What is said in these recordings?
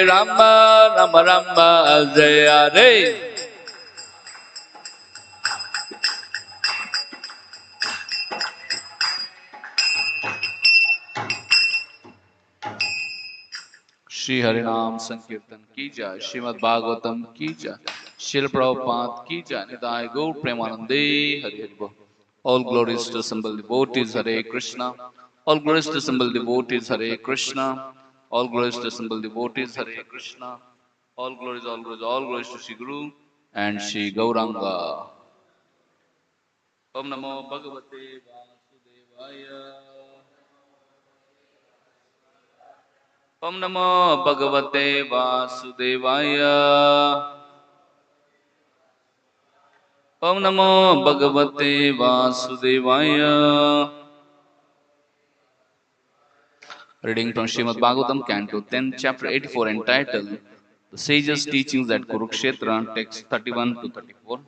Rama Rama Rama Jaya Hare. Shri Harinam Sankirtan ki jai, Srimad Bhagavatam ki jai, Srila Prabhupada ki jai, Nidai Gaur Premanande Hari Hari Bol. All glories to assembled devotees, Hare Krishna. All glories to assembled devotees, Hare Krishna. All glories to assembled devotees, Hare Krishna. All glories, all glories, all glories to Shri Guru and Shri Gauranga. Om Namo Bhagavate Vasudevaya. Om Namo Bhagavate Vasudevaya. Om Namo Bhagavate Vasudevaya. Reading from Srimad Bhagavatam, Canto 10, Chapter 84, entitled The Sages' Teachings at Kurukshetra, text 31 to 34.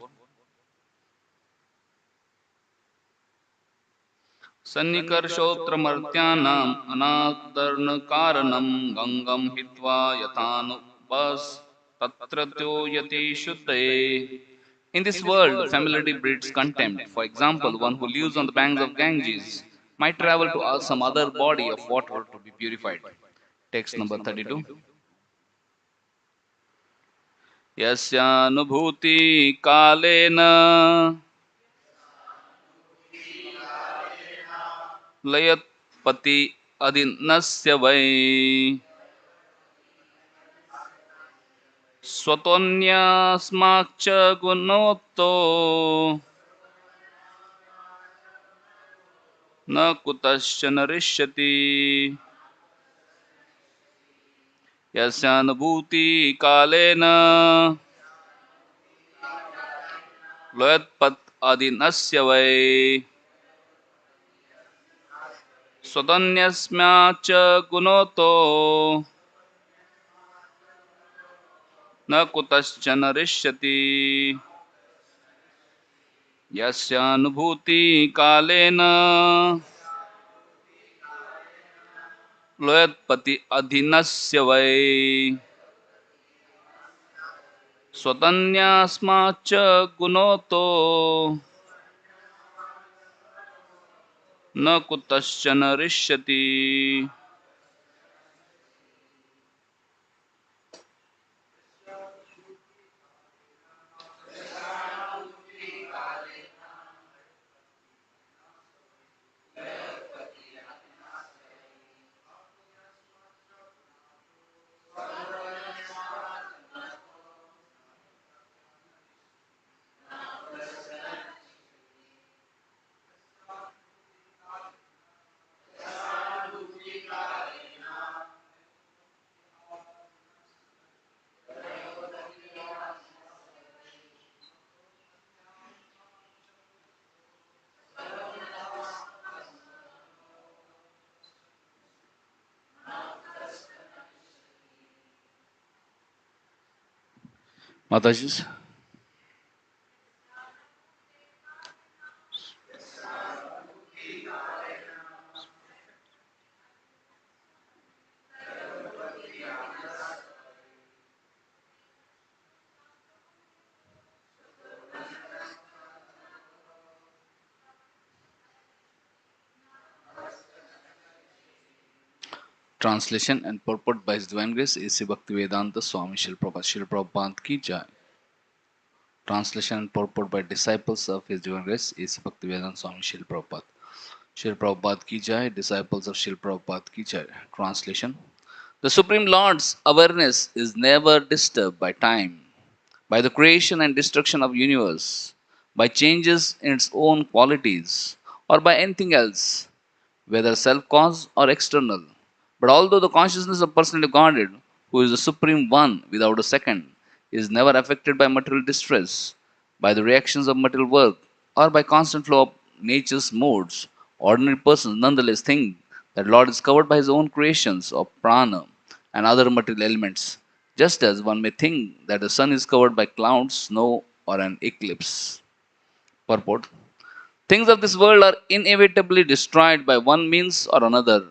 Sannikarshotramardhyanam anadarnakaranam gangam hitva yatanubhas tatratyo yati shuddhaye. In this world, familiarity breeds contempt. For example, one who lives on the banks of Ganges might travel to some other body of water to be purified. Text number 32. Yasyanubhuti kalena layatpati adinasya vai swatonyasmakcha gunotto na kutasya narishyati. Yasyanubhuti kalena layatpat adinasya vai swatonyasmakcha gunoto na kutasya narishyati. Yasyanubhuti kalena loyatpati adhinasya vai swatanyasmacha gunoto na kutasya narishyati. Matajis. Translation and purport by His Divine Grace A.C. Bhaktivedanta Swami Srila Prabhupada ki jai. Translation and purport by disciples of His Divine Grace A.C. Bhaktivedanta Swami Srila Prabhupada. Srila Prabhupada ki jai, disciples of Srila Prabhupada ki jai. Translation. The Supreme Lord's awareness is never disturbed by time, by the creation and destruction of universe, by changes in its own qualities, or by anything else, whether self-caused or external. But although the consciousness of personality Godhead, who is the Supreme One without a second, is never affected by material distress, by the reactions of material work, or by constant flow of nature's modes, ordinary persons nonetheless think that Lord is covered by his own creations of prana and other material elements, just as one may think that the sun is covered by clouds, snow, or an eclipse. Purport. Things of this world are inevitably destroyed by one means or another.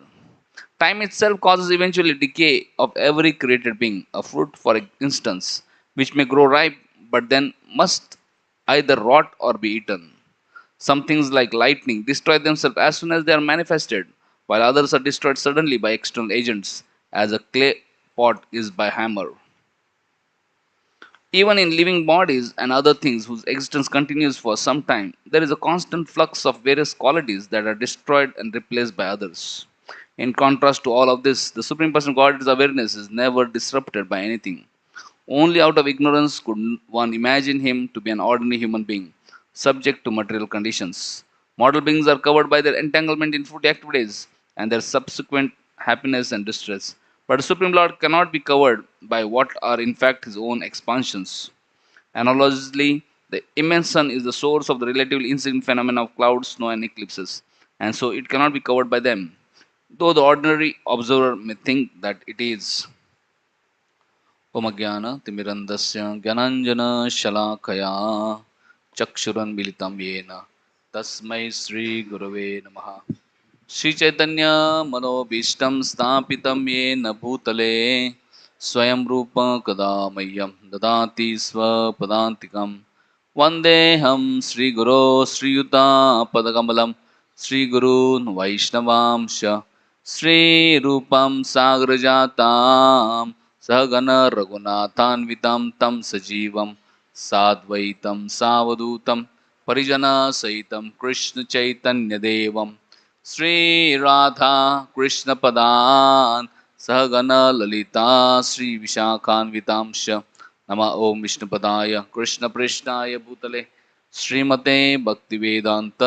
Time itself causes eventually decay of every created being. A fruit, for instance, which may grow ripe but then must either rot or be eaten. Some things like lightning destroy themselves as soon as they are manifested, while others are destroyed suddenly by external agents, as a clay pot is by hammer. Even in living bodies and other things whose existence continues for some time, there is a constant flux of various qualities that are destroyed and replaced by others. In contrast to all of this, the Supreme Personal Godhead's awareness is never disrupted by anything. Only out of ignorance could one imagine him to be an ordinary human being, subject to material conditions. Mortal beings are covered by their entanglement in fruity activities and their subsequent happiness and distress. But the Supreme Lord cannot be covered by what are in fact his own expansions. Analogously, the immense sun is the source of the relatively insignificant phenomena of clouds, snow, and eclipses, and so it cannot be covered by them, though the ordinary observer may think that it is. ओमज्ञानतिमिरन्दस्य ज्ञानाञ्जनशलाकया चक्षुरुन्मीलितं येन तस्मै श्रीगुरवे नमः। श्रीचैतन्यमनोभीष्टं स्थापितं येन भूतले स्वयं रूप कदा मह्यं ददाति स्वपदान्तिकं। वन्देऽहं श्रीगुरो श्रीयुतापदकमलं श्रीगुरून् वैष्णवांश श्रीरूपं सागरजातां सहगण रघुनाथान्वितं तं सजीवं साद्वैतं सावधूतं परिजनसहितं कृष्णचैतन्यदेवं श्रीराधा कृष्णपदान् सहगण ललिता श्रीविशाखान्वितांश नमः ओं विष्णुपदाय कृष्णप्रेष्ठाय भूतले श्रीमते भक्तिवेदान्त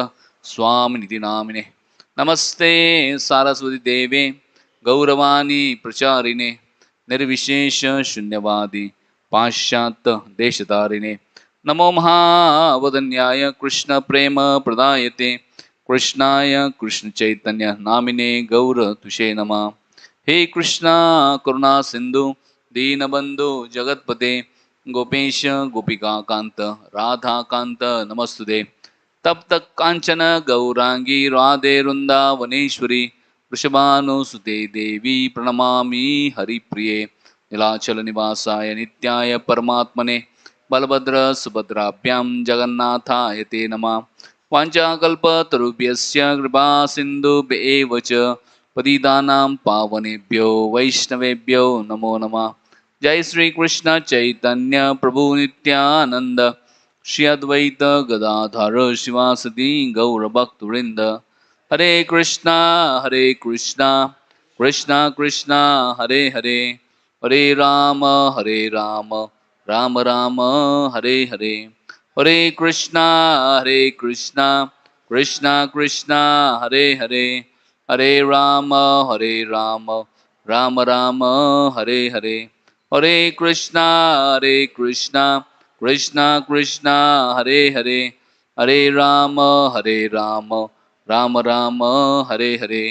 स्वामिनिति नामिने नमस्ते सारस्वती देवे गौरवाणी प्रचारिणे निर्विशेष शून्यवादी पाश्चात्य देशतारिणे नमो महावदन्याय कृष्ण प्रेम प्रदायते कृष्णाय कृष्ण चैतन्य नामिने गौर तुषे नमः। हे कृष्णा करुणा सिंधु दीनबंधु जगतपते गोपेश गोपिका कांत राधा कांत नमस्तुते तप्त कांचन गौरांगी राधे वृंदावनेश्वरी वृषभानुसुते देवी प्रणमामि हरिप्रिये नीलाचल निवासाय नित्याय परमात्मने बलभद्र सुभद्राभ्यां जगन्नाथाय ते नमः। वाञ्छाकल्पतरुभ्यश्च कृपा सिन्धुभ्येव च पतितानां पावनेभ्यो वैष्णवेभ्यो नमो नमः। जय श्री कृष्ण चैतन्य प्रभु नित्यानंद श्री अद्वैत गदाधर शिवासदि गौरभक्तवृंद हरे Krishna Krishna Krishna Hare Hare Hare Ram Ram Ram Hare Hare Hare Krishna Krishna Krishna Hare Hare Hare Ram Ram Ram Hare Hare Hare Krishna Krishna Krishna Hare Hare Hare Ram Ram Ram Hare Hare.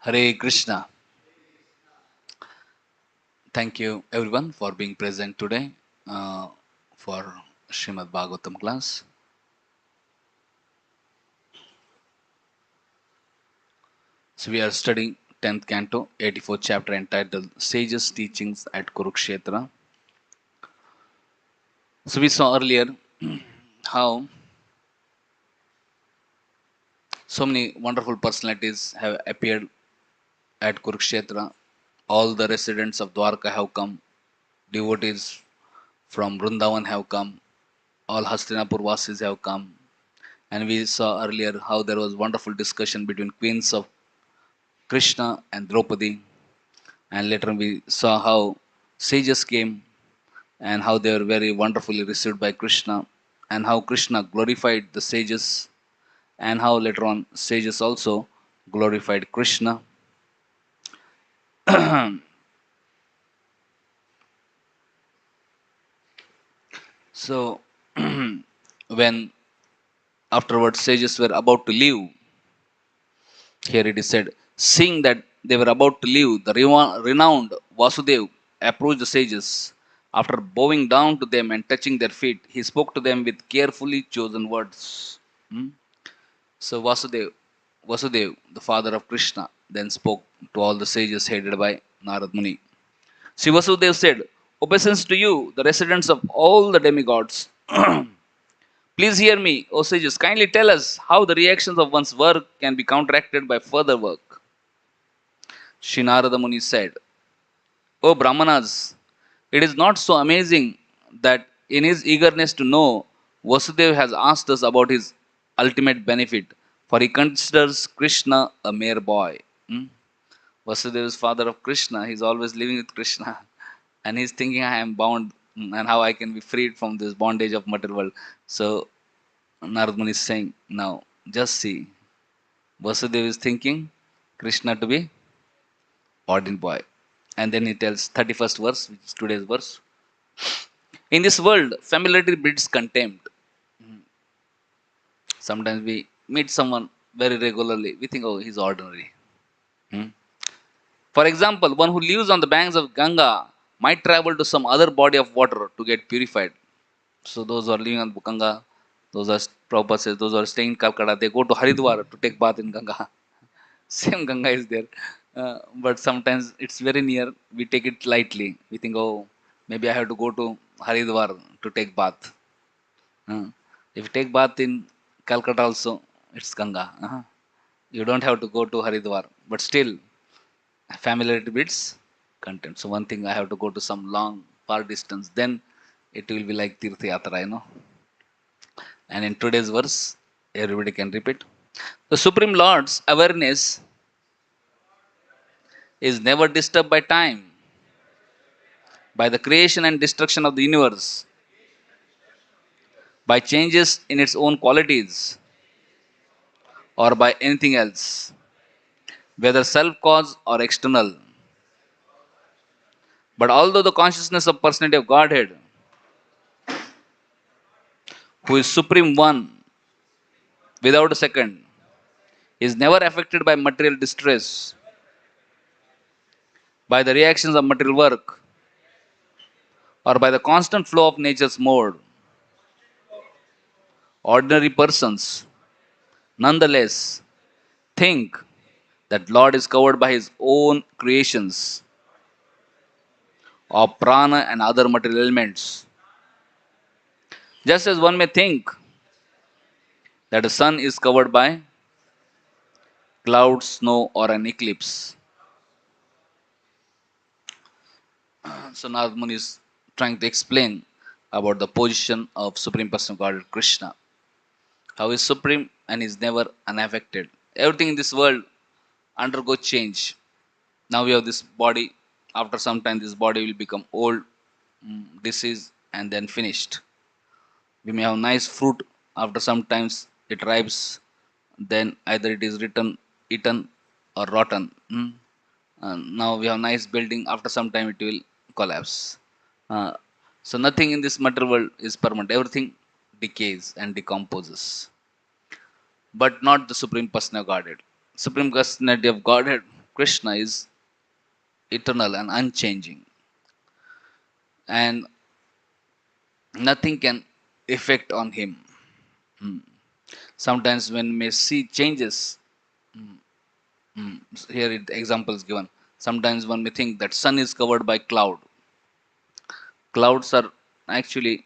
Hare Krishna. Thank you everyone for being present today for Srimad Bhagavatam class. So we are studying 10th canto, 84th chapter entitled Sages Teachings at Kurukshetra. So we saw earlier how so many wonderful personalities have appeared at Kurukshetra. All the residents of Dwarka have come, devotees from Vrindavan have come, all Hastinapur Vasis have come. And we saw earlier how there was wonderful discussion between queens of Krishna and Draupadi. And later on we saw how sages came and how they were very wonderfully received by Krishna, and how Krishna glorified the sages, and how later on sages also glorified Krishna. So when Afterwards, sages were about to leave. Here it is said, seeing that they were about to leave, the renowned Vasudev approached the sages. After bowing down to them and touching their feet, he spoke to them with carefully chosen words. Hmm? So Vasudev, the father of Krishna, then spoke to all the sages headed by Narad Muni. Sri Vasudev said, obeisance to you, the residents of all the demigods. Please hear me, O sages. Kindly tell us how the reactions of one's work can be counteracted by further work. Sri Narada Muni said, O Brahmanas, it is not so amazing that in his eagerness to know, Vasudev has asked us about his ultimate benefit, for he considers Krishna a mere boy. Hmm? Vasudev is father of Krishna, he is always living with Krishna, and he is thinking, I am bound and how I can be freed from this bondage of material world. So Narad Muni is saying, now just see, Vasudev is thinking Krishna to be ordinary boy. And then he tells 31st verse, which is today's verse. In this world, familiarity breeds contempt. Sometimes we meet someone very regularly, we think, oh, he's ordinary. Hmm? For example, one who lives on the banks of Ganga might travel to some other body of water to get purified. So those who are living on Ganga, those are Prabhupada says, those who are staying in Calcutta, they go to Haridwar to take bath in Ganga. Same Ganga is there. But sometimes it's very near. We take it lightly. We think, oh, maybe I have to go to Haridwar to take bath. Uh, if you take bath in Calcutta also, it's Ganga. You don't have to go to Haridwar. But still, familiarity breeds content. So one thing I have to go to some long, far distance. Then it will be like Tirtha Yatra, And in today's verse, everybody can repeat. The Supreme Lord's awareness is never disturbed by time, by the creation and destruction of the universe, by changes in its own qualities, or by anything else, whether self caused or external. But although the consciousness of personality of Godhead, who is Supreme One without a second, is never affected by material distress, by the reactions of material work, or by the constant flow of nature's mode, ordinary persons nonetheless think that Lord is covered by his own creations of prana and other material elements. Just as one may think that the sun is covered by clouds, snow, or an eclipse. So Narad Muni is trying to explain about the position of Supreme Person of Godhead Krishna. How he is supreme and is never unaffected. Everything in this world undergo change. Now we have this body. After some time, this body will become old, disease, and then finished. We may have nice fruit. After some times, it ripes. Then either it is eaten, or rotten. Now we have nice building. After some time, it will collapse. Uh, so nothing in this material world is permanent. Everything decays and decomposes. But not the Supreme Person of Godhead. Supreme Personality of Godhead, Krishna, is eternal and unchanging. And nothing can effect on him. Sometimes when we see changes, here example is given. Sometimes one may think that sun is covered by cloud. Clouds are actually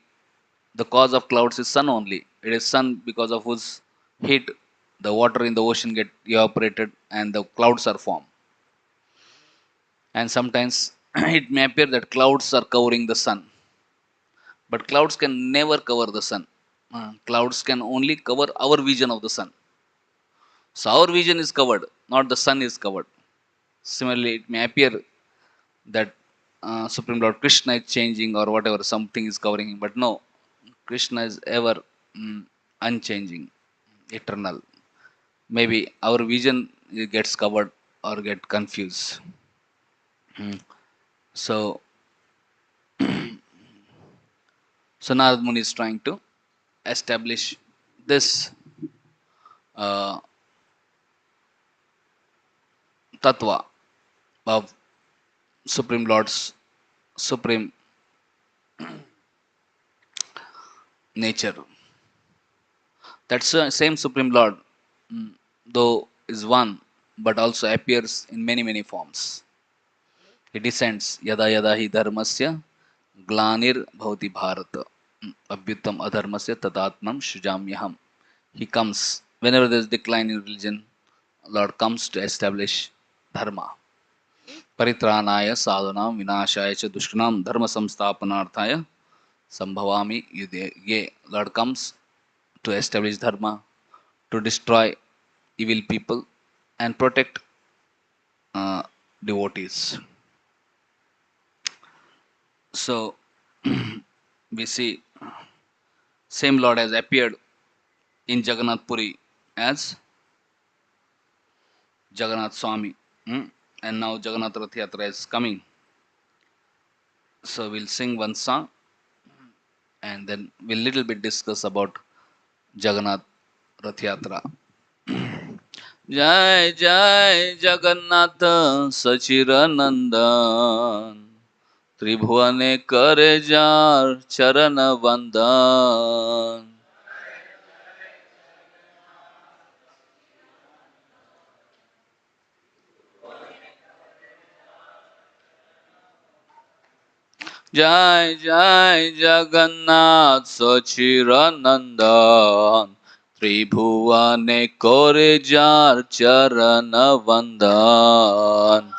the cause of clouds is sun only. It is sun because of whose heat the water in the ocean get evaporated and the clouds are formed. And sometimes it may appear that clouds are covering the sun, but clouds can never cover the sun. Clouds can only cover our vision of the sun. So our vision is covered, not the sun is covered. Similarly, it may appear that Supreme Lord Krishna is changing or whatever, something is covering him, but no, Krishna is ever unchanging, eternal. Maybe our vision gets covered or get confused. So, so Narad Muni is trying to establish this uh, tattva of Supreme Lord's supreme nature. That's the same Supreme Lord, though is one, but also appears in many forms. He descends yada yada hi dharmasya glanir bhavati bharata abhyutam adharmasya tadatmam shujamyaham. He comes whenever there is decline in religion. Lord comes to establish dharma. Paritranaya sadhanam vinashaya cha dushkranam dharma samsthapanarthaya sambhavami yude. Lord comes to establish dharma, to destroy evil people, and protect uh, devotees. So we see same Lord has appeared in Jagannath Puri as Jagannath Swami, and now Jagannath Rath Yatra is coming. So we'll sing one song and then we'll little bit discuss about Jagannath Rath Yatra. Jai Jai Jagannath Sachiranandan Tribhuvane Kare Jar Charana Vandan. Jai Jai Jagannath Sachiranandan Tribhuvane Kore Jar Charana Vandan.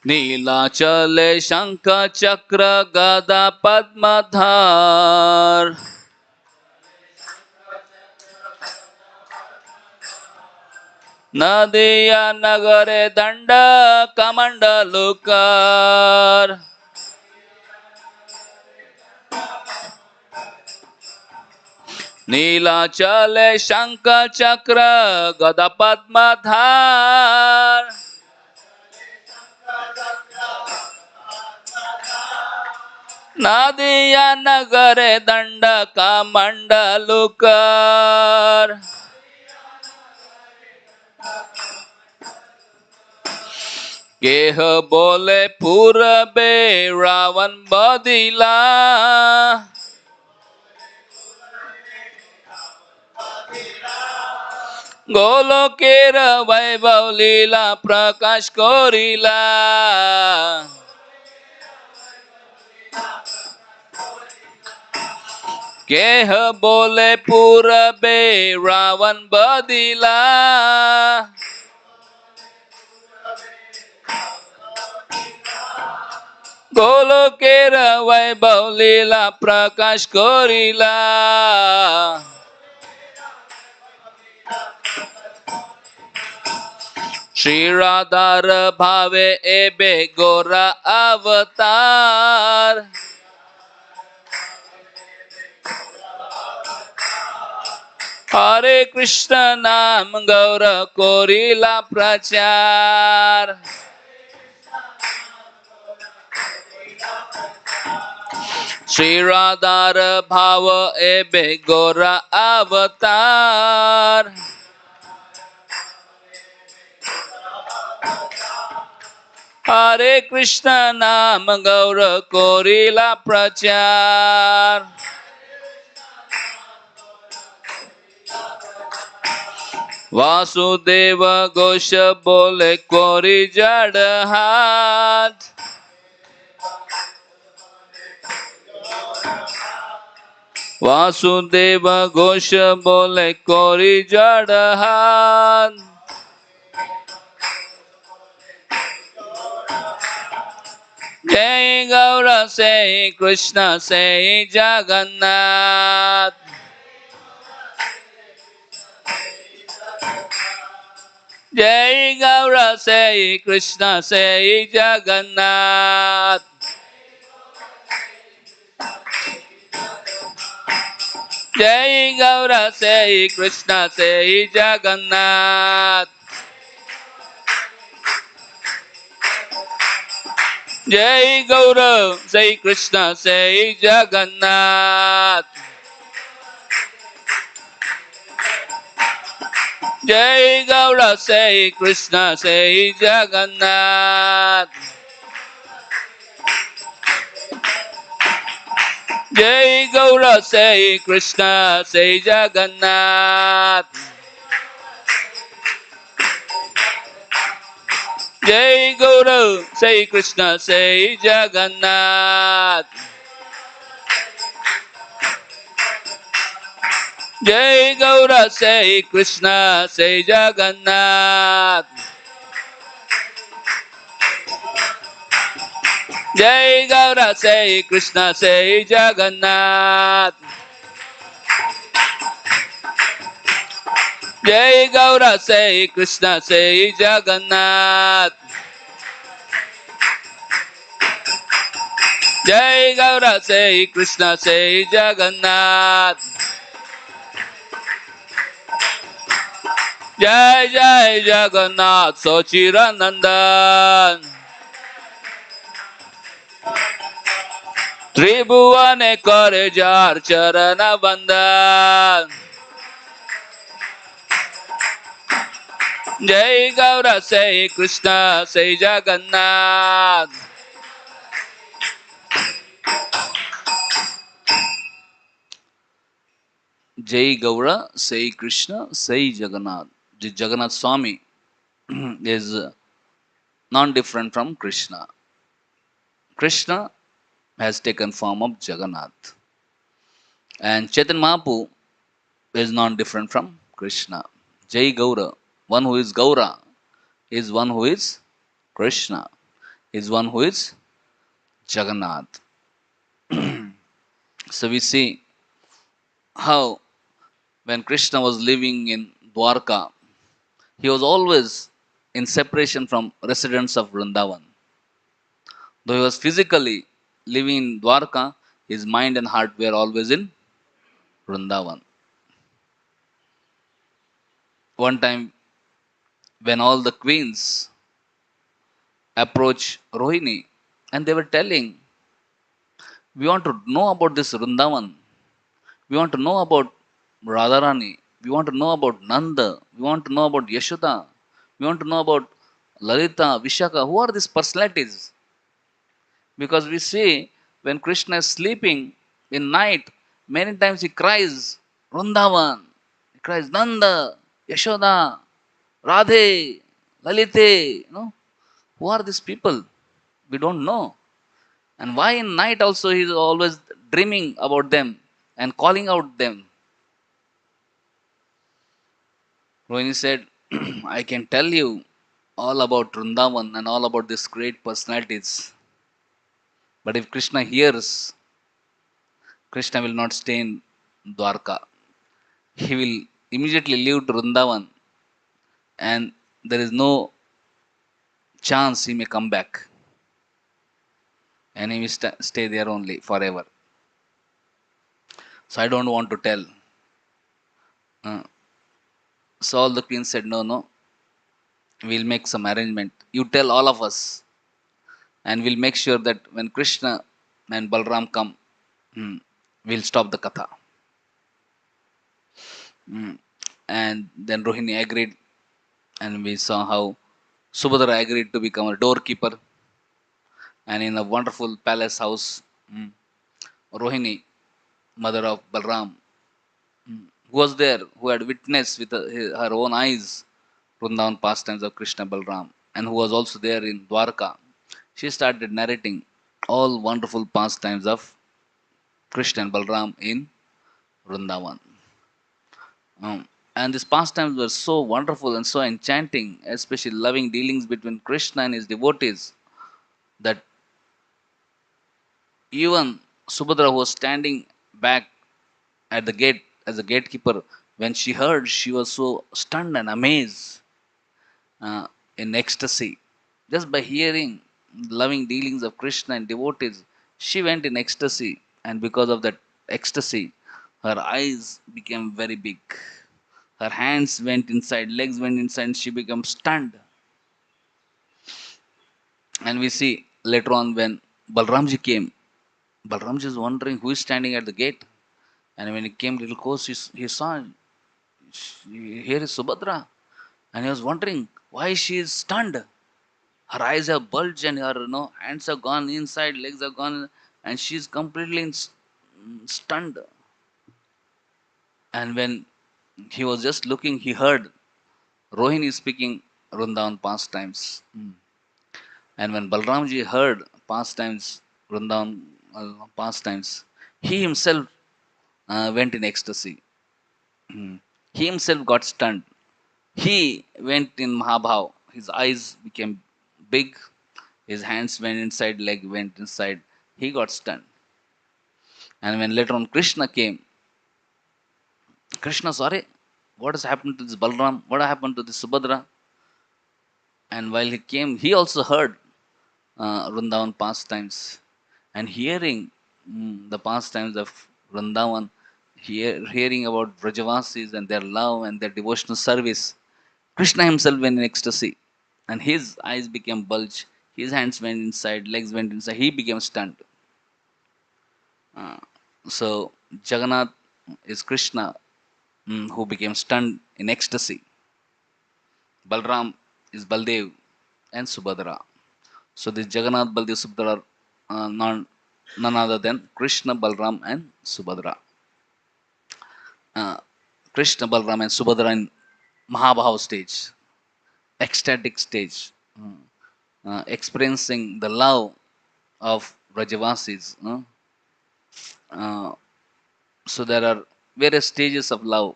नीलाचले शंख चक्र गदा पद्मधार नदिया नगरे दंड कमंडलुकार नीलाचले शंख चक्र गदा पद्मधार नदिया नगरे दंड कमंडलुकार केह बोले पूरबे रावण बदिला गोलोकेर वैभव लीला प्रकाश कोरिला केह बोले पूरबे रावण बदिला गोलोकेर वैभव लीला प्रकाश कोरिला श्री राधार भावे एबे गोरा अवतार हरे कृष्ण नाम गौर कोरिला प्रचार श्री राधार भाव एबे गोरा अवतार हरे कृष्ण नाम गौर कोरिला प्रचार वासुदेव घोष बोले कोरी जड़ हाथ वासुदेव घोष बोले कोरी जड़ हाथ जय गौर से कृष्ण से जगन्नाथ जय गौर से कृष्ण से जगन्नाथ जय गौर से कृष्ण से Jagannath Jai Gaura, Sai Krishna, Sai Jagannath. Jai Gaura, Sai Krishna, Sai Jagannath. Jai Gaura, Sai Krishna, Sai Jagannath. Jai Gaura, Sai Krishna, Sai Jagannath. Jai Gaura, Sai Krishna, Sai Jagannath. Jai Gaura, Sai Krishna, Sai Jagannath. Jai Gaura, Sai Krishna, Sai Jagannath. Jai Gaura, Sai Krishna, Sai Jagannath. Jai Jai Jagannath, Sachiranandan. Tribhuvan kare jar charana bandan. Jai Gaura, Sai Krishna, Sai Jagannath. Jai Gaura, Sai Krishna, Sai Jagannath. The Jagannath Swami is non-different from Krishna. Krishna has taken form of Jagannath. And Chaitanya Mahaprabhu is non-different from Krishna. Jai Gaura, one who is Gaura, is one who is Krishna, is one who is Jagannath. So we see how when Krishna was living in Dwarka, he was always in separation from residents of Vrindavan. Though he was physically living in Dwarka, his mind and heart were always in Vrindavan. One time, when all the queens approached Rohini and they were telling, we want to know about this Vrindavan, we want to know about Radharani, we want to know about Nanda, we want to know about Yashoda, we want to know about Lalita, Vishaka. Who are these personalities? Because we see when Krishna is sleeping in night, many times he cries, Vrindavan, he cries Nanda, Yashoda, Radhe, Lalite. Who are these people? We don't know. And why in night also he is always dreaming about them and calling out them? Rohini said, I can tell you all about Vrindavan and all about these great personalities. But if Krishna hears, Krishna will not stay in Dwarka. He will immediately leave to Vrindavan and there is no chance he may come back. And he will stay there only forever. So I don't want to tell. So all the queens said, no, we'll make some arrangement. You tell all of us. And we'll make sure that when Krishna and Balram come, we'll stop the katha. And then Rohini agreed. And we saw how Subhadra agreed to become a doorkeeper. And in a wonderful palace house, Rohini, mother of Balram, who was there, who had witnessed with her own eyes Vrindavan pastimes of Krishna Balram, and who was also there in Dwarka, she started narrating all wonderful pastimes of Krishna and Balram in Vrindavan. And these pastimes were so wonderful and so enchanting, especially loving dealings between Krishna and his devotees, that even Subhadra, who was standing back at the gate as a gatekeeper, when she heard, she was so stunned and amazed, in ecstasy. Just by hearing loving dealings of Krishna and devotees, she went in ecstasy, and because of that ecstasy, her eyes became very big. Her hands went inside, legs went inside, and she became stunned. And we see later on, when Balramji came, Balramji is wondering who is standing at the gate. And when he came little close, he saw, here is Subhadra. And he was wondering why she is stunned. Her eyes have bulged and her hands have gone inside, legs have gone, and she is completely stunned. And when he was just looking, he heard Rohini speaking Vrindavan pastimes. And when Balramji heard pastimes, Vrindavan pastimes, he himself went in ecstasy. He himself got stunned. He went in Mahabhav. His eyes became big. His hands went inside, leg went inside. He got stunned. And when later on Krishna came, Krishna, sorry, what has happened to this Balram? What happened to this Subhadra? And while he came, he also heard Vrindavan pastimes. And hearing the pastimes of Vrindavan, hearing about Vrajavasis and their love and their devotional service, Krishna himself went in ecstasy. And his eyes became bulged. His hands went inside, legs went inside. He became stunned. Uh, so Jagannath is Krishna, who became stunned in ecstasy. Balram is Baldev and Subhadra. So this Jagannath, Baldev, Subhadra are none other than Krishna, Balram and Subhadra. Uh, Krishna, Balram and Subhadra in Mahabhav stage, ecstatic stage, experiencing the love of Vrajavasis. Uh, so there are various stages of love,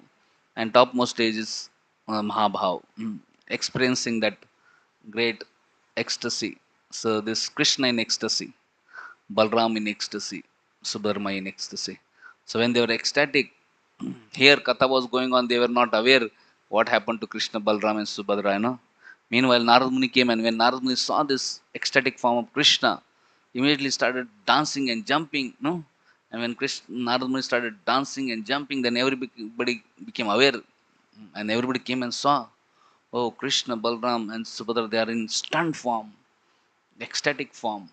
and topmost stage is Mahabhav, experiencing that great ecstasy. So this Krishna in ecstasy, Balram in ecstasy, Subharma in ecstasy. So when they were ecstatic, here Katha was going on, they were not aware what happened to Krishna, Balram and Subhadra. Meanwhile, Narad Muni came, and when Narad Muni saw this ecstatic form of Krishna, immediately started dancing and jumping. No, and when Narad Muni started dancing and jumping, then everybody became aware, and everybody came and saw, oh, Krishna, Balram, and Subhadra, they are in stunned form, ecstatic form.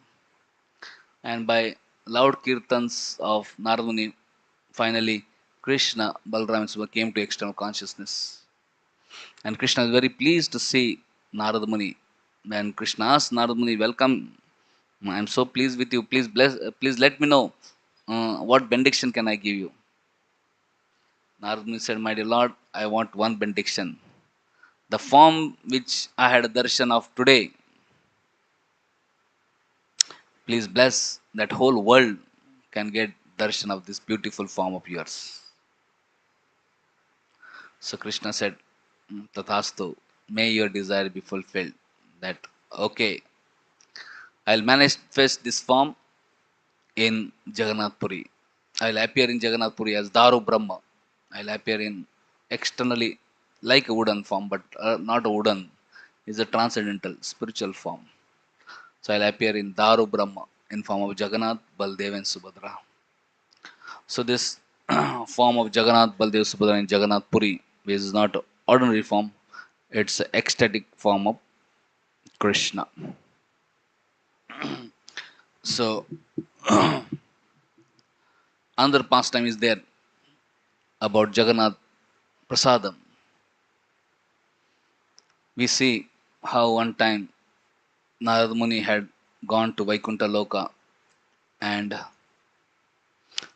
And by loud kirtans of Narad Muni, finally Krishna, Balram, and Subhadra came to external consciousness. And Krishna is very pleased to see Narad Muni. And Krishna asked Narad Muni, welcome. I am so pleased with you. Please please let me know what benediction can I give you. Narad Muni said, my dear Lord, I want one benediction. The form which I had a darshan of today, please bless that whole world can get darshan of this beautiful form of yours. So Krishna said, Tathastu, may your desire be fulfilled. That, okay, I'll manifest this form in Jagannath Puri. I'll appear in Jagannath Puri as Daru Brahma. I'll appear in externally like a wooden form, but not a wooden. It's a transcendental, spiritual form. So I'll appear in Daru Brahma in form of Jagannath, Baldev and Subhadra. So this form of Jagannath, Baldev, Subhadra in Jagannath Puri is not ordinary form. It's an ecstatic form of Krishna. So another pastime is there about Jagannath Prasadam. We see how one time Narad Muni had gone to Vaikuntha Loka, and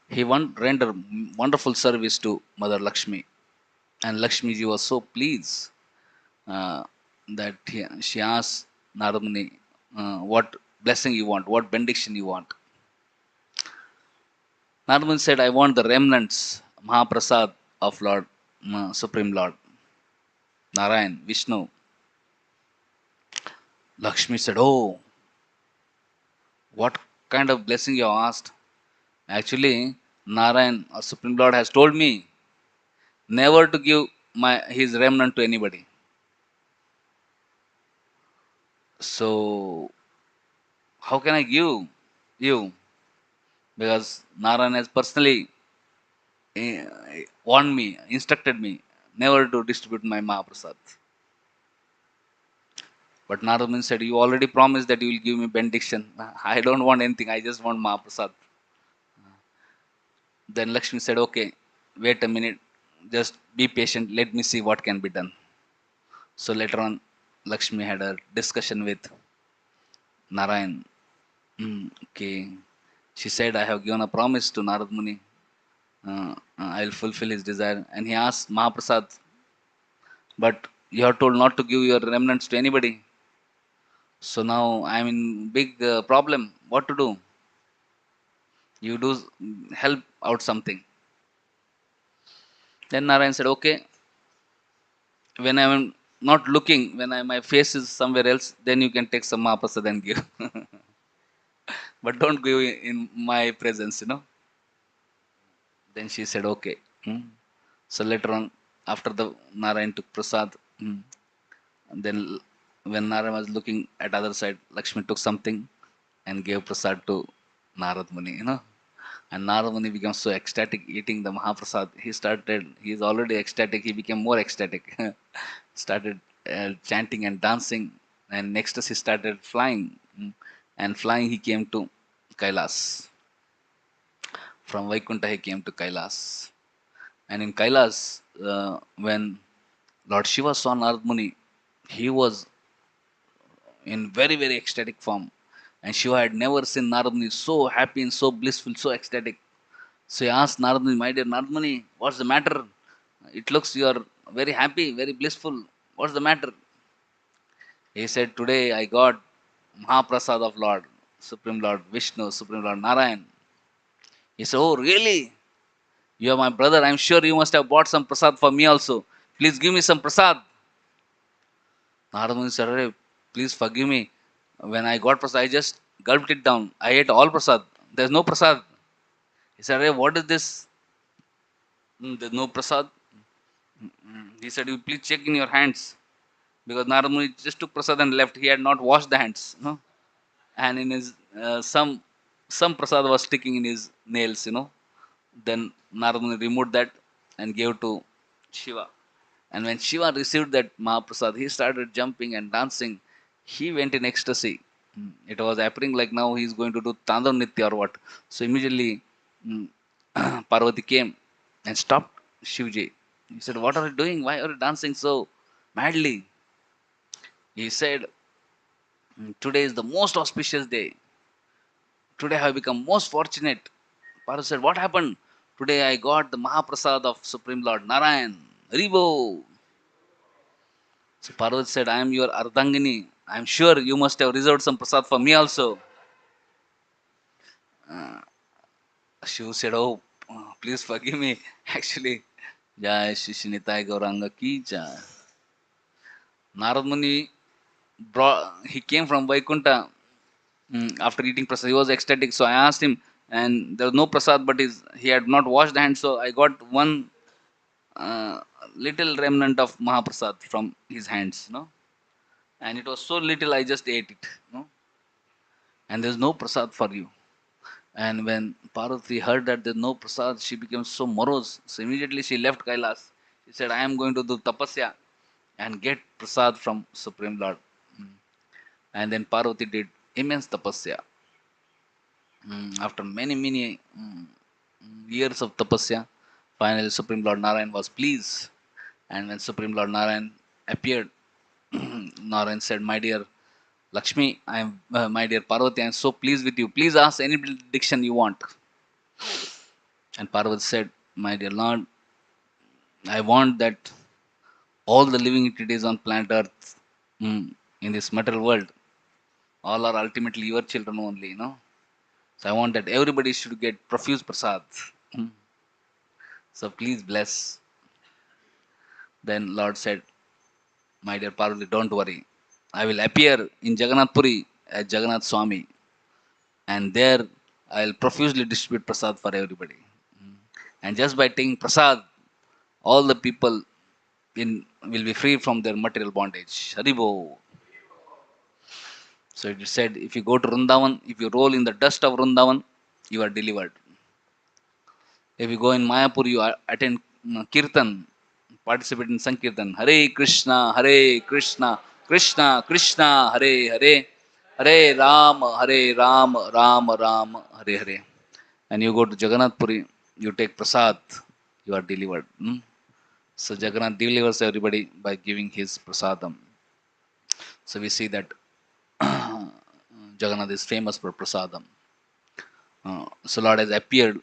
he rendered wonderful service to Mother Lakshmi. And Lakshmi ji was so pleased uh, that she asked Narad Muni, what blessing you want, what benediction you want. Narad Muni said, I want the remnants, Mahaprasad of Lord, Supreme Lord, Narayan, Vishnu. Lakshmi said, oh, what kind of blessing you have asked? Actually, Narayan, or Supreme Lord, has told me never to give his remnant to anybody. So, how can I give you? Because Narayan has personally warned me, instructed me never to distribute my Mahaprasad. But Narad Muni said, you already promised that you will give me benediction. I don't want anything. I just want Mahaprasad. Then Lakshmi said, okay, wait a minute. Just be patient. Let me see what can be done. So later on, Lakshmi had a discussion with Narayan. Okay. She said, I have given a promise to Narad Muni. I will fulfill his desire. And he asked Mahaprasad, but you are told not to give your remnants to anybody. So now I'm in big problem. What to do? You do help out something. Then Narayan said, okay, when I'm not looking, when my face is somewhere else, then you can take some Mahaprasad and give. But don't give in my presence. Then she said, okay. So later on, after the Narayan took prasad, and then when Narayan was looking at other side, Lakshmi took something and gave prasad to Narad Muni. And Narad Muni became so ecstatic eating the Mahaprasad. He's already ecstatic, he became more ecstatic. Started chanting and dancing, and next he started flying. And flying, he came to Kailas. From Vaikuntha, he came to Kailas. And in Kailas, when Lord Shiva saw Narad Muni, he was in very, very ecstatic form. And Shiva had never seen Narad Muni so happy and so blissful, so ecstatic. So he asked Narad Muni, my dear Narad Muni, what's the matter? It looks you are very happy, very blissful. What's the matter? He said, today I got Mahaprasad of Lord, Supreme Lord Vishnu, Supreme Lord Narayan. He said, oh, really? You are my brother. I'm sure you must have bought some prasad for me also. Please give me some prasad. Narad Muni said, "Arey, please forgive me. When I got prasad, I just gulped it down. I ate all prasad. There's no prasad." He said, "Arey, what is this? There's no prasad." He said, "You please check in your hands." Because Narad Muni just took prasad and left. He had not washed the hands. And in his some prasad was sticking in his nails. Then Narad Muni removed that and gave to Shiva. And when Shiva received that Mahaprasad, he started jumping and dancing. He went in ecstasy. It was appearing like now he is going to do Tandav Nitya or what. So immediately mm, Parvati came and stopped Shivji. He said, what are you doing? Why are you dancing so madly? He said, today is the most auspicious day. Today I have become most fortunate. Parvati said, what happened? Today I got the Mahaprasad of Supreme Lord Narayan. Haribo. So Parvati said, I am your Ardhangini. I am sure you must have reserved some prasad for me also. Shiva said, oh, please forgive me. Actually, Jai Shishinitai Gauranga Ki Jai. Narad Muni he came from Vaikuntha after eating prasad. He was ecstatic. So I asked him, and there was no prasad, but he had not washed the hands. So I got one uh, little remnant of Mahaprasad from his hands. And it was so little, I just ate it. And there's no prasad for you. And when Parvati heard that there's no prasad, she became so morose. So immediately she left Kailas. She said, I am going to do tapasya and get prasad from Supreme Lord. And then Parvati did immense tapasya. After many, many years of tapasya, finally Supreme Lord Narayan was pleased. And when Supreme Lord Narayan appeared, Narayan said, my dear Lakshmi, I am my dear Parvati, I am so pleased with you. Please ask any benediction you want. And Parvati said, my dear Lord, I want that all the living entities on planet Earth, in this material world, all are ultimately your children only. So I want that everybody should get profuse prasad. So please bless. Then Lord said, my dear Parvati, don't worry. I will appear in Jagannath Puri as Jagannath Swami, and there I will profusely distribute prasad for everybody. And just by taking prasad, all the people will be free from their material bondage. Haribo. So it is said, if you go to Vrindavan, if you roll in the dust of Vrindavan, you are delivered. If you go in Mayapur, you attend Kirtan, participate in Sankirtan. Hare Krishna, Krishna Krishna, Hare Hare, Hare Ram, Ram Ram, Hare Hare. And you go to Jagannath Puri, you take prasad, you are delivered. So Jagannath delivers everybody by giving his prasadam. So we see that Jagannath is famous for prasadam. So Lord has appeared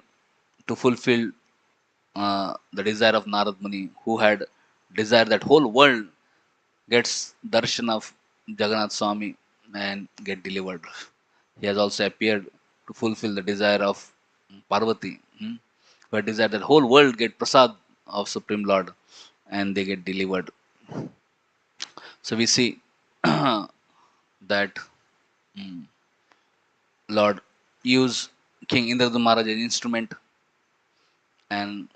to fulfill the desire of Narad Muni, who had desired that whole world gets darshan of Jagannath Swami and get delivered. He has also appeared to fulfill the desire of Parvati, who had desired that whole world get prasad of Supreme Lord and they get delivered. So we see that Lord used King Indradutta Maharaj as an instrument, and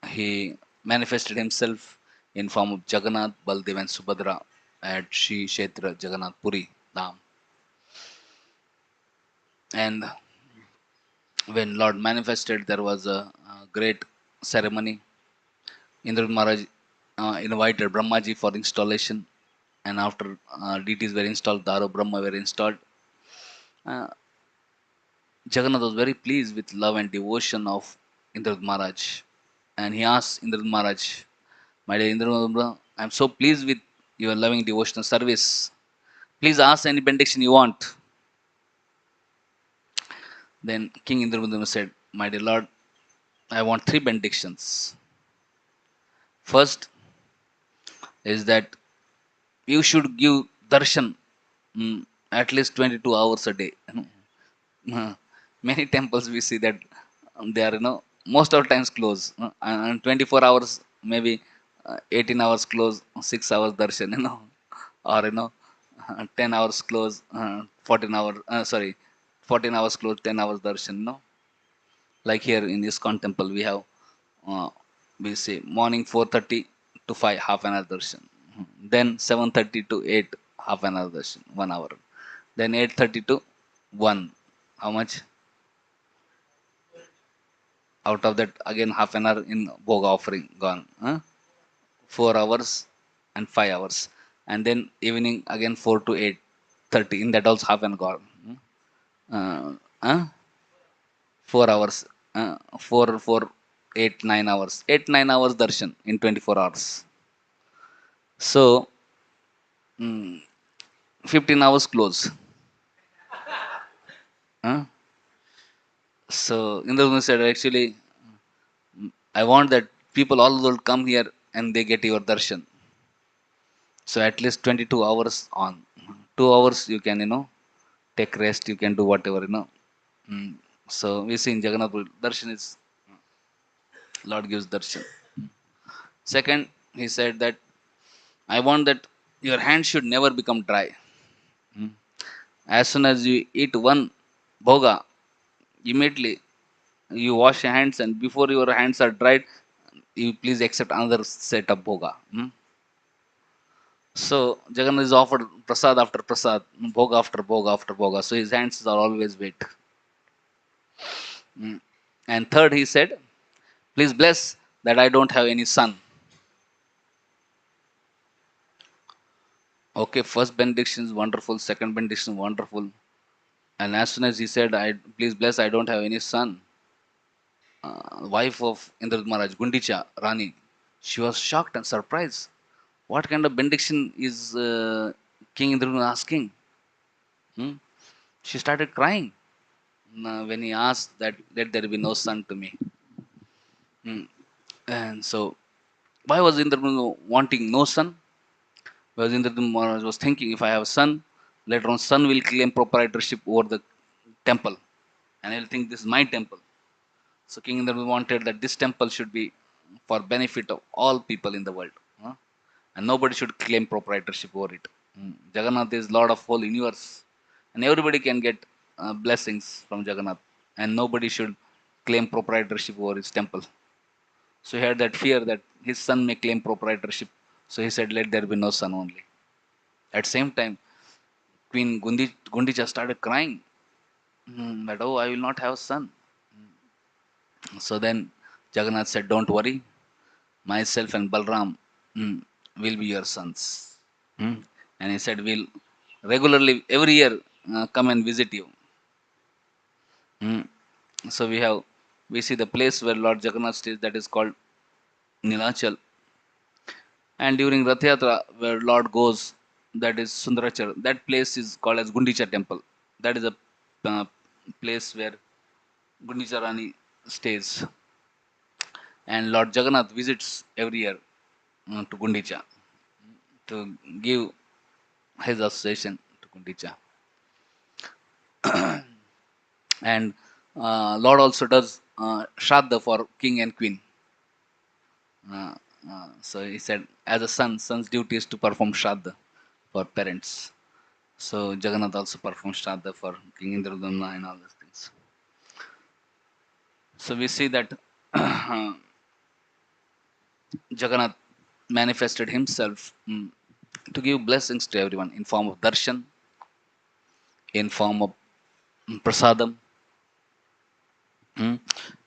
he manifested himself in form of Jagannath, Baldev and Subhadra at Sri Kshetra Jagannath Puri Dham. And when Lord manifested, there was a great ceremony. Indra Maharaj invited Brahmaji for installation, and after deities were installed, Daro Brahma were installed. Uh, Jagannath was very pleased with love and devotion of Indra Maharaj, and he asked Indra Maharaj, "My dear Indra, I am so pleased with your loving devotional service. Please ask any benediction you want." Then King Indra said, "My dear Lord, I want three benedictions. First is that you should give darshan at least 22 hours a day." Many temples we see that they are most of the times closed, and 24 hours maybe 18 hours close, 6 hours darshan, or 10 hours close, 14 hours, sorry, 14 hours close, 10 hours darshan, like here in ISKCON temple we have, uh, we say morning 4:30 to 5 half an hour darshan, then 7:30 to 8 half an hour darshan, 1 hour, then 8:30 to 1, how much? Out of that again half an hour in bhoga offering gone, 4 hours and 5 hours, and then evening again 4 to 8:30, in that also half an hour gone. uh, uh, 4 hours, 4 4 8 9 hours, 8 9 hours darshan in 24 hours. So 15 hours close. uh, so Indra said, actually I want that people all will come here and they get your darshan. So at least 22 hours on. 2 hours you can, take rest, you can do whatever. Mm. So we see in Jagannath Puri, darshan is, Lord gives darshan. Second, he said that I want that your hand should never become dry. Mm. As soon as you eat one bhoga, immediately you wash your hands, and before your hands are dried, you please accept another set of bhoga. So Jagannath is offered prasad after prasad, bhoga after bhoga after bhoga. So his hands are always wet. And third, he said, "Please bless that I don't have any son." Okay, first benediction is wonderful, second benediction wonderful, and as soon as he said, "I please bless I don't have any son," wife of Indra Maharaj, Gundicha Rani, she was shocked and surprised. What kind of benediction is King Indra asking? Hmm? She started crying when he asked that let there be no son to me. Hmm. And so, why was Indra wanting no son? Because Indra Maharaj was thinking, if I have a son, later on son will claim proprietorship over the temple, and he'll think this is my temple. So King Indra wanted that this temple should be for benefit of all people in the world, and nobody should claim proprietorship over it. Jagannath is Lord of whole universe, and everybody can get blessings from Jagannath, and nobody should claim proprietorship over his temple. So he had that fear that his son may claim proprietorship. So he said, "Let there be no son only." At same time, Queen Gundicha started crying that, "Oh, I will not have a son." So then Jagannath said, "Don't worry, myself and Balram will be your sons." Hmm. And he said, we'll regularly, every year, come and visit you. Hmm. So we see the place where Lord Jagannath stays, that is called Nilachal. And during Rath Yatra, where Lord goes, that is Sundarachar, that place is called as Gundicha temple. That is a uh, place where Gundicha Rani stays. And Lord Jagannath visits every year to Gundicha to give his association to Gundicha. And Lord also does Shraddha for king and queen. Uh, so he said, as a son, son's duty is to perform Shraddha for parents. So Jagannath also performed Shraddha for King Indradumna and all those things. So we see that Jagannath manifested himself to give blessings to everyone in form of darshan, in form of prasadam, mm,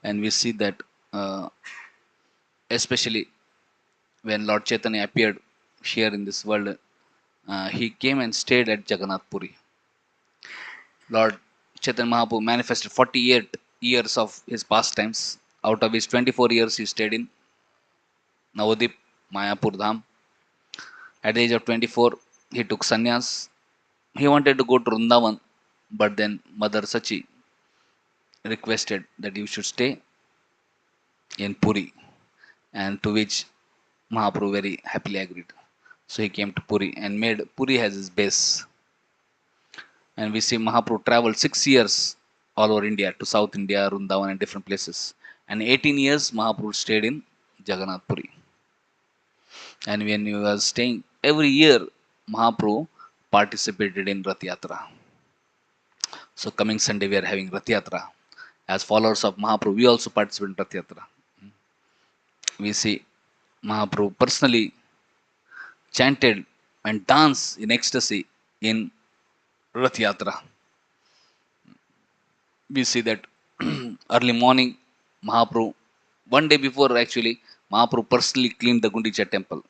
and we see that especially when Lord Chaitanya appeared here in this world, he came and stayed at Jagannath Puri. Lord Chaitanya Mahaprabhu manifested 48 years of his pastimes, out of his 24 years he stayed in Navadip, Mayapur Dham. At the age of 24, he took sannyas. He wanted to go to Vrindavan, but then Mother Sachi requested that you should stay in Puri, and to which Mahaprabhu very happily agreed. So he came to Puri and made Puri as his base. And we see Mahaprabhu traveled 6 years all over India to South India, Vrindavan, and different places. And 18 years Mahaprabhu stayed in Jagannath Puri. And when he was staying, every year Mahaprabhu participated in Rath Yatra. So coming Sunday we are having Rath Yatra. As followers of Mahaprabhu, we also participate in Rath Yatra. We see Mahaprabhu personally chanted and danced in ecstasy in Rath Yatra. We see that early morning, Mahaprabhu, one day before actually, Mahaprabhu personally cleaned the Gundicha temple.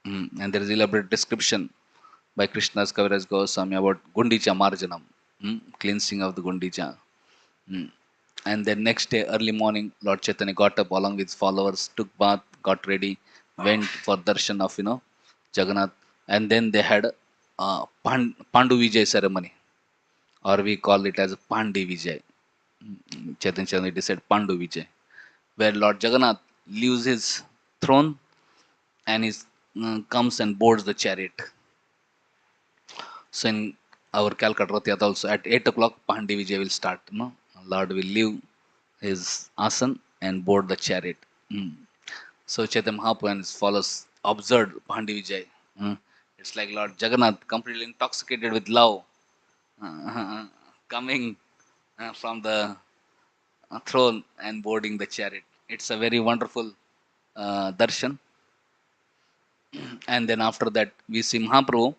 And there is elaborate description by Krishna's Kaviraj Goswami about Gundicha Marjanam, cleansing of the Gundicha. Mm. And then next day, early morning, Lord Chaitanya got up along with his followers, took bath, got ready, went for darshan of Jagannath, and then they had Pandu Vijay ceremony, or we call it as Pandi Vijay. Chaitanya Charitamrita said Pandu Vijay, where Lord Jagannath leaves his throne and comes and boards the chariot. So in our Calcutta Rath Yatra also at 8 o'clock Pandi Vijay will start. No? Lord will leave his asan and board the chariot. Mm. So Chaitanya Mahaprabhu and his followers observed Pandi Vijay. It's like Lord Jagannath completely intoxicated with love coming from the throne and boarding the chariot. It's a very wonderful darshan. And then after that, we see Mahaprabhu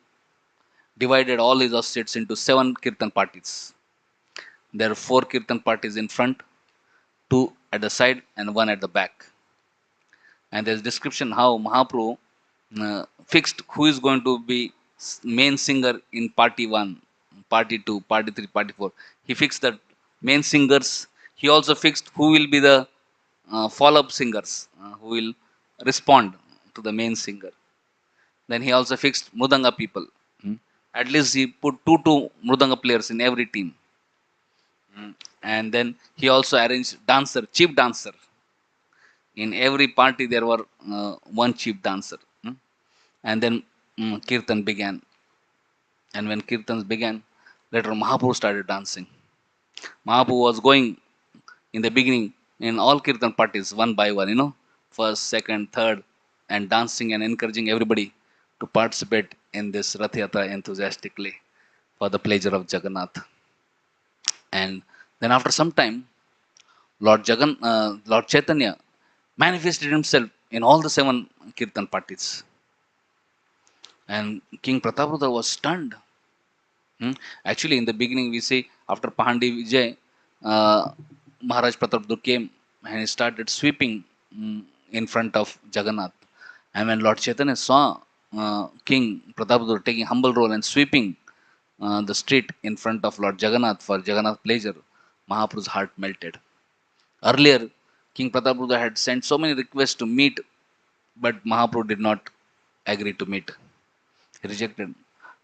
divided all his associates into 7 kirtan parties. There are 4 kirtan parties in front, 2 at the side, and 1 at the back. And there's description how Mahaprabhu fixed who is going to be main singer in party 1, party 2, party 3, party 4. He fixed the main singers. He also fixed who will be the follow-up singers who will respond to the main singer. Then he also fixed Mridanga people. At least he put two Mridanga players in every team. And then he also arranged dancer, chief dancer. In every party there were one chief dancer. And then Kirtan began. And when Kirtans began, later Mahaprabhu started dancing. Mahaprabhu was going in the beginning in all Kirtan parties one by one, first, second, third, and dancing and encouraging everybody to participate in this Rath Yatra enthusiastically for the pleasure of Jagannath. And then after some time, Lord Chaitanya manifested himself in all the 7 Kirtan parties. And King Prataparudra was stunned. Actually, in the beginning, we say after Pahandi Vijay, Maharaj Prataparudra came and he started sweeping in front of Jagannath. And when Lord Chaitanya saw King Pratapruddra taking humble role and sweeping the street in front of Lord Jagannath for Jagannath pleasure, Mahaprabhu's heart melted. Earlier, King Pratapruddra had sent so many requests to meet, but Mahaprabhu did not agree to meet. He rejected.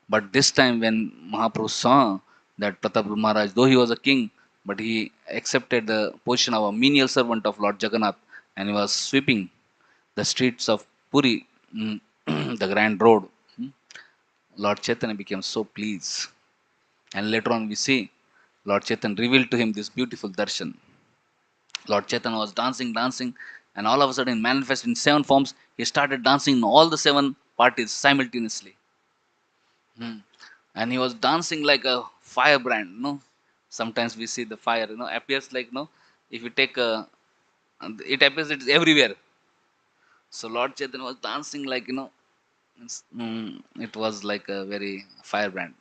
But this time, when Mahaprabhu saw that Pratapruddra Maharaj, though he was a king, but he accepted the position of a menial servant of Lord Jagannath, and he was sweeping the streets of Puri, the grand road. Lord Chaitanya became so pleased. And later on, we see Lord Chaitanya revealed to him this beautiful darshan. Lord Chaitanya was dancing, dancing, and all of a sudden, manifest in seven forms, he started dancing in all the seven parties simultaneously. And he was dancing like a firebrand. Sometimes we see the fire, appears like, if you take a, it appears it's everywhere. So Lord Chaitanya was dancing like, it was like a very firebrand.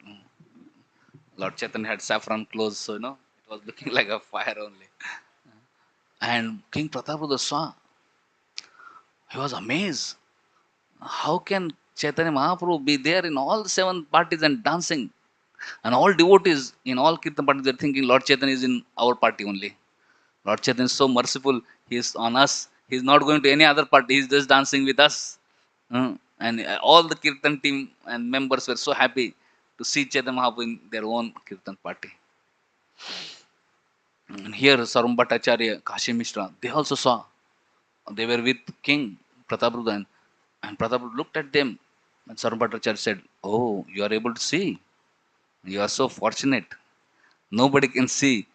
Lord Chaitanya had saffron clothes, so it was looking like a fire only. And King Pratapada saw, he was amazed. How can Chaitanya Mahaprabhu be there in all seven parties and dancing? And all devotees in all Kirtan parties, they're thinking Lord Chaitanya is in our party only. Lord Chaitanya is so merciful. He is on us. He is not going to any other party. He is just dancing with us. And all the Kirtan team and members were so happy to see Chaitanya Mahaprabhu in their own Kirtan party. And here, Sarumbat Acharya, Kashi Mishra, they also saw. They were with King Prataprudra, and Prataprudra looked at them. And Sarumbat Acharya said, "Oh, you are able to see. You are so fortunate. Nobody can see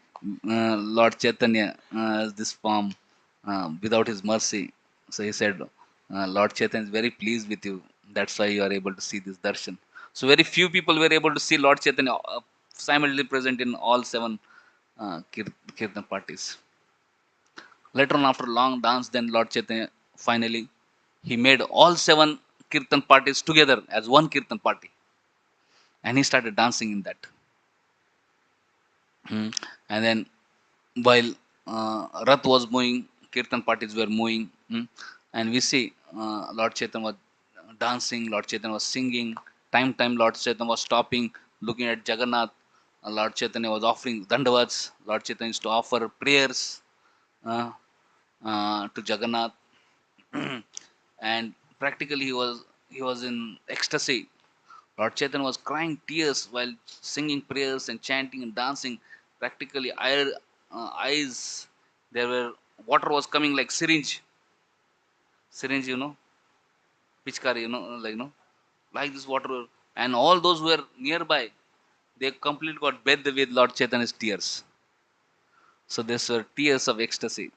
Lord Chaitanya this form without his mercy." So he said, Lord Chaitanya is very pleased with you. That's why you are able to see this darshan. So very few people were able to see Lord Chaitanya simultaneously present in all seven Kirtan parties. Later on, after long dance, then Lord Chaitanya finally he made all seven Kirtan parties together as one Kirtan party, and he started dancing in that. And then while Rath was moving, Kirtan parties were moving, and we see Lord Chaitanya was dancing, Lord Chaitanya was singing. Time, Lord Chaitanya was stopping, looking at Jagannath. Lord Chaitanya was offering dandavats. Lord Chaitanya used to offer prayers uh, to Jagannath, and practically he was in ecstasy. Lord Chaitanya was crying tears while singing prayers and chanting and dancing. Practically, eyes, there were water was coming like syringe, pichkari, like this water, and all those who were nearby, they completely got bathed with Lord Chaitanya's tears. So these were tears of ecstasy.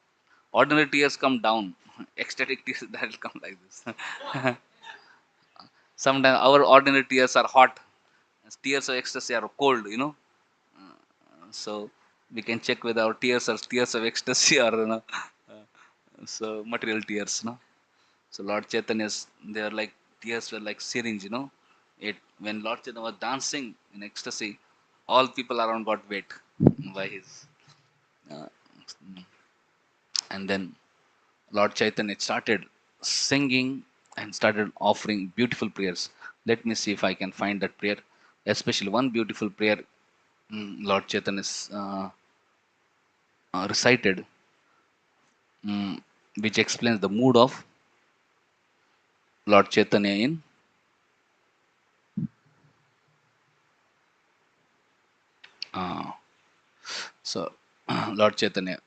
Ordinary tears come down, ecstatic tears that will come like this. Sometimes our ordinary tears are hot, tears of ecstasy are cold. So we can check whether our tears are tears of ecstasy or so material tears. So Lord Chaitanya's they are like tears were like syringe. It when Lord Chaitanya was dancing in ecstasy, all people around got wet by his uh, and then Lord Chaitanya started singing and started offering beautiful prayers. Let me see if I can find that prayer, especially one beautiful prayer Lord Chaitanya recited, mm, which explains the mood of Lord Chaitanya in uh, so Lord Chaitanya.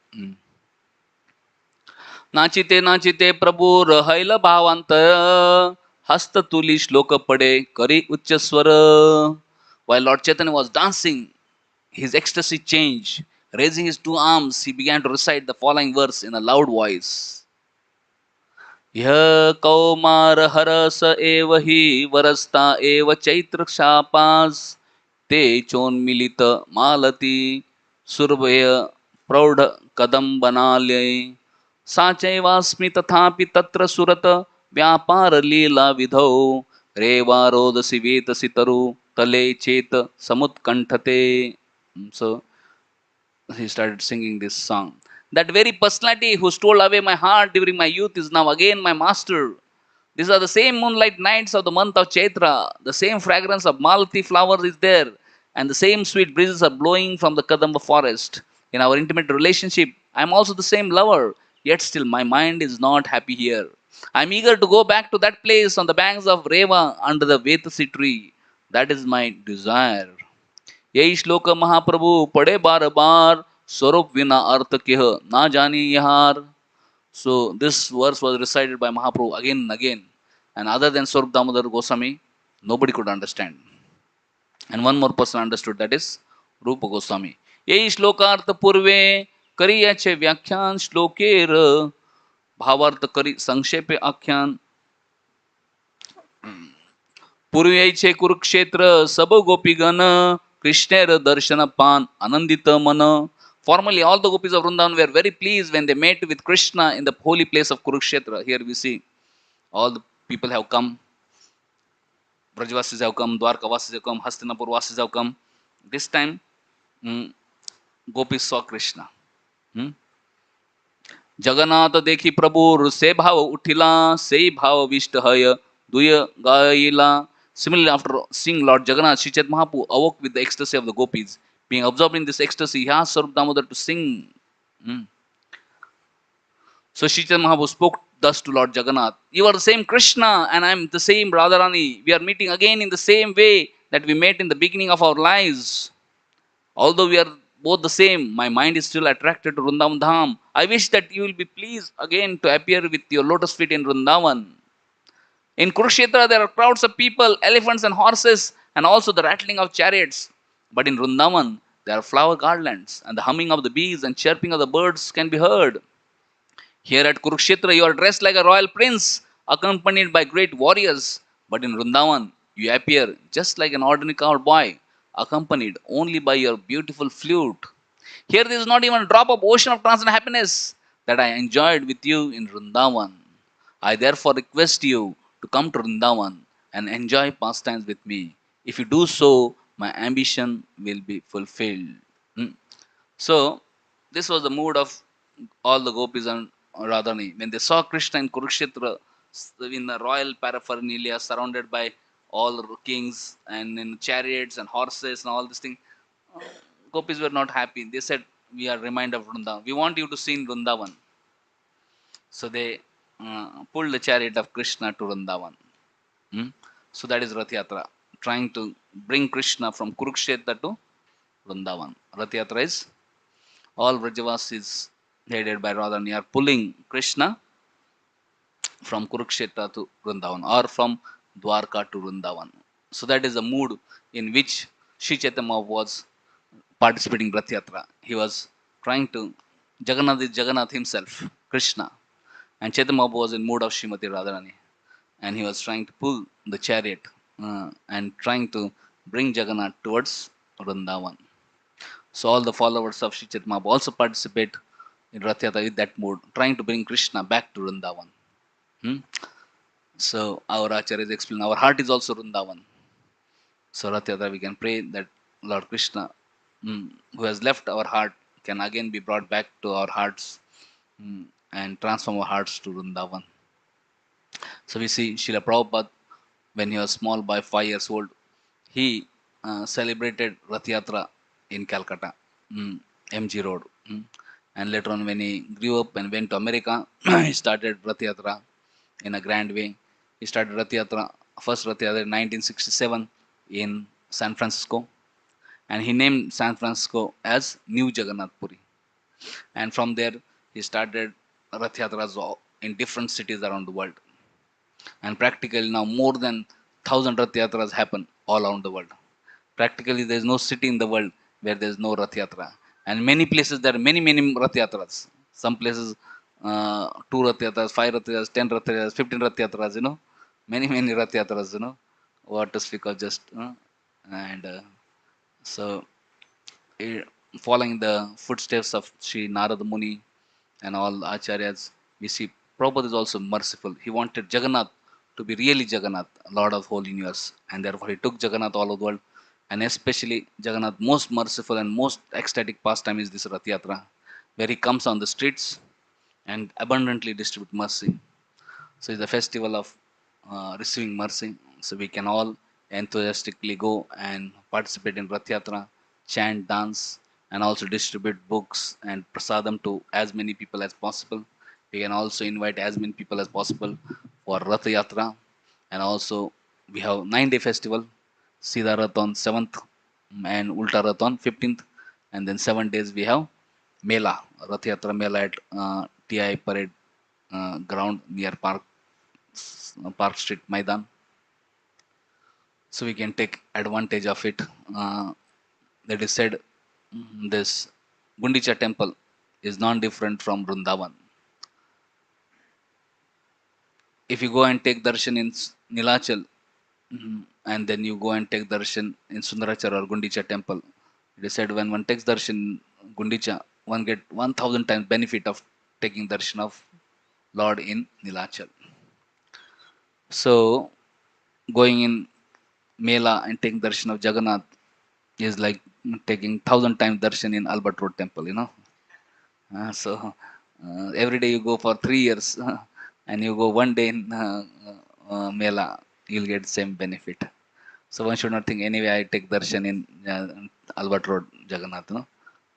नाचिते नाचिते प्रभु रहैल भावांत हस्त तुली श्लोक पडे करी उच्च स्वर. While Lord Chaitanya was dancing, his ecstasy changed. Raising his two arms, he began to recite the following verse in a loud voice. यह कौमार हरस एव हि वरस्ता एव चैत्र क्षापास ते चोन्मिलित मालती सुरभय प्रौढ़ कदम्बनालय साचैवास्मि तथापि तत्र सुरत व्यापार लीला विधौ रेवारोदसी वेतसि तरु तले चेत समुत्कंठते. So he started singing this song. That very personality who stole away my heart during my youth is now again my master. These are the same moonlight nights of the month of Chaitra. The same fragrance of Malati flowers is there, and the same sweet breezes are blowing from the Kadamba forest. In our intimate relationship, I am also the same lover, yet still my mind is not happy here. I am eager to go back to that place on the banks of Reva under the Vetasi tree. That is my desire. यही श्लोक महाप्रभु पढ़े बार बार स्वरूप विना अर्थ केह ना जानी यहार. So this verse was recited by Mahaprabhu again and again, and other than Swarup Damodar Goswami, nobody could understand. And one more person understood, that is Rupa Goswami. यही श्लोकार्थ पूर्वे करी याचे व्याख्यान श्लोकेर भावार्थ करी संक्षेपे आख्यान. पूर्वी छे कुरुक्षेत्र सब गोपीगण कृष्णेर दर्शन पान आनंदित मन. Formerly, all the gopis of Vrindavan were very pleased when they met with Krishna in the holy place of Kurukshetra. Here we see all the people have come. Brajvasis have come, Dwarkavasis have come, Hastinapur Vasis have come. This time, gopis saw Krishna. Jagannath देखी प्रभु से भाव उठिला से भाव विष्ट हय दुय गाइला. Similarly, after seeing Lord Jagannath, Sri Chaitanya Mahaprabhu awoke with the ecstasy of the gopis. Being absorbed in this ecstasy, he asked Swarup Damodar to sing. So Sri Chaitanya Mahaprabhu spoke thus to Lord Jagannath: "You are the same Krishna, and I am the same Radharani. We are meeting again in the same way that we met in the beginning of our lives. Although we are both the same, my mind is still attracted to Vrindavan Dham. I wish that you will be pleased again to appear with your lotus feet in Vrindavan. In Kurukshetra, there are crowds of people, elephants and horses, and also the rattling of chariots. But in Vrindavan, there are flower garlands, and the humming of the bees and chirping of the birds can be heard. Here at Kurukshetra, you are dressed like a royal prince, accompanied by great warriors. But in Vrindavan, you appear just like an ordinary cowboy, accompanied only by your beautiful flute. Here there is not even a drop of ocean of transcendent happiness that I enjoyed with you in Vrindavan. I therefore request you to come to Vrindavan and enjoy pastimes with me. If you do so, my ambition will be fulfilled." So, this was the mood of all the gopis and Radhani. When they saw Krishna in Kurukshetra in the royal paraphernalia surrounded by all the kings and in chariots and horses and all this thing, gopis were not happy. They said, "We are reminded of Vrindavan. We want you to see in Vrindavan." So they pulled the chariot of Krishna to Vrindavan. So that is Rath Yatra, trying to bring Krishna from Kurukshetra to Vrindavan. Rath Yatra is all Vrajavasis headed by Radharani are pulling Krishna from Kurukshetra to Vrindavan or from Dwarka to Vrindavan. So that is the mood in which Sri Chaitanya was participating in Rath Yatra. He was trying to, Jagannath is Jagannath himself, Krishna. And Chaitanya Mahaprabhu was in mood of Srimati Radharani. And he was trying to pull the chariot and trying to bring Jagannath towards Vrindavan. So all the followers of Sri Chaitanya Mahaprabhu also participate in Rath Yatra with that mood, trying to bring Krishna back to Vrindavan. So our Acharya explain, our heart is also Vrindavan. So Rath Yatra we can pray that Lord Krishna, who has left our heart, can again be brought back to our hearts and transform our hearts to Vrindavan. So we see Srila Prabhupada, when he was small boy, 5 years old, he celebrated Rath Yatra in Calcutta, MG Road. And later on, when he grew up and went to America, he started Rath Yatra in a grand way. He started Rath Yatra, first Rath Yatra in 1967 in San Francisco. And he named San Francisco as New Jagannath Puri. And from there, he started Rath Yatras in different cities around the world. And practically now more than 1,000 Rath Yatras happen all around the world. Practically there is no city in the world where there is no Rath Yatra. And many places there are many Rath Yatras. Some places 2 Rath Yatras, 5 Rath Yatras, 10 Rath Yatras, 15 Rath Yatras, many Rath Yatras, what to speak of just. So following the footsteps of Sri Narada Muni and all Acharyas, we see Prabhupada is also merciful. He wanted Jagannath to be really Jagannath, Lord of the whole universe. And therefore he took Jagannath all over the world. And especially Jagannath, most merciful and most ecstatic pastime is this Rath Yatra, where he comes on the streets and abundantly distribute mercy. So it's the festival of receiving mercy. So we can all enthusiastically go and participate in Rath Yatra, chant, dance, and also distribute books and prasadam to as many people as possible. We can also invite as many people as possible for Rath Yatra, and also we have 9-day festival, Sida Rath on 7th and Ulta Rath on 15th, and then 7 days we have Mela, Rath Yatra Mela at TI Parade ground near Park Street Maidan. So we can take advantage of it. That is said, this Gundicha temple is non-different from Vrindavan. If you go and take darshan in Nilachal, and then you go and take darshan in Sundarachar or Gundicha temple, it is said when one takes darshan in Gundicha, one get 1000 times benefit of taking darshan of Lord in Nilachal. So going in Mela and taking darshan of Jagannath is like taking 1000 times darshan in Albert Road temple, So every day you go for 3 years and you go one day in Mela, you'll get same benefit. So one should not think anyway I take darshan in Albert Road Jagannath.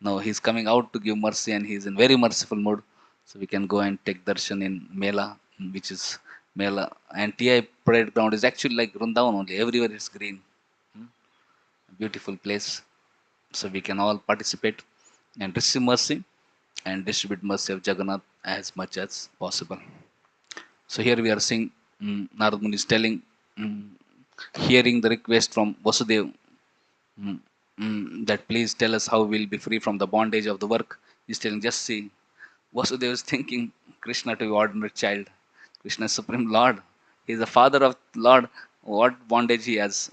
No, he's coming out to give mercy and he's in very merciful mood. So we can go and take darshan in Mela, which is Mela. And TI parade ground is actually like Vrindavan only. Everywhere is green. Hmm, Beautiful place. So we can all participate and receive mercy and distribute mercy of Jagannath as much as possible. So here we are seeing Narad Muni is telling, mm, hearing the request from Vasudev, mm, that please tell us how we'll be free from the bondage of the work. He's telling, just see, Vasudev is thinking Krishna to be ordinary child. Krishna is Supreme Lord. He is the father of Lord. What bondage he has.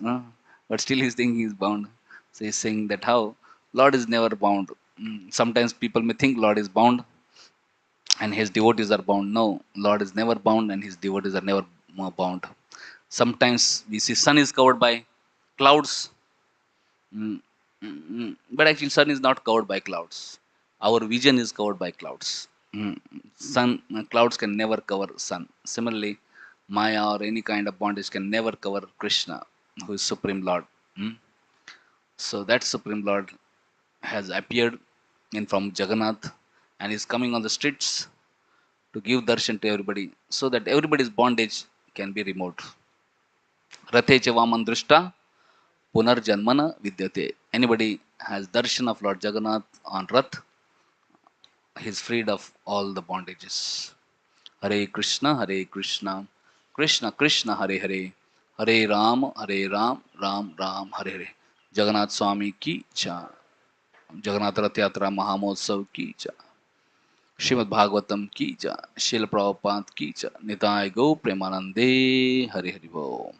But still he's thinking he's bound. So he's saying that how Lord is never bound. Sometimes people may think Lord is bound and his devotees are bound. No, Lord is never bound and his devotees are never bound. Sometimes we see sun is covered by clouds, but actually sun is not covered by clouds. Our vision is covered by clouds. Sun clouds can never cover sun. Similarly, Maya or any kind of bondage can never cover Krishna, who is Supreme Lord. Mm. So that Supreme Lord has appeared in from Jagannath and is coming on the streets to give darshan to everybody so that everybody's bondage can be removed. Rathe cha vaman drishta punarjanmana vidyate. Anybody has darshan of Lord Jagannath on Rath, he is freed of all the bondages. Hare Krishna, Krishna Krishna, Hare Hare, Hare Ram, Ram Ram, Hare Hare. Jagannath Swami ki cha. Jagannath Rath Yatra Mahamotsav की चा, श्रीमद् भागवतम की चा, शील प्रभुपाद की चा, निताय गौ प्रेमानंदे, हरि हरि बोल।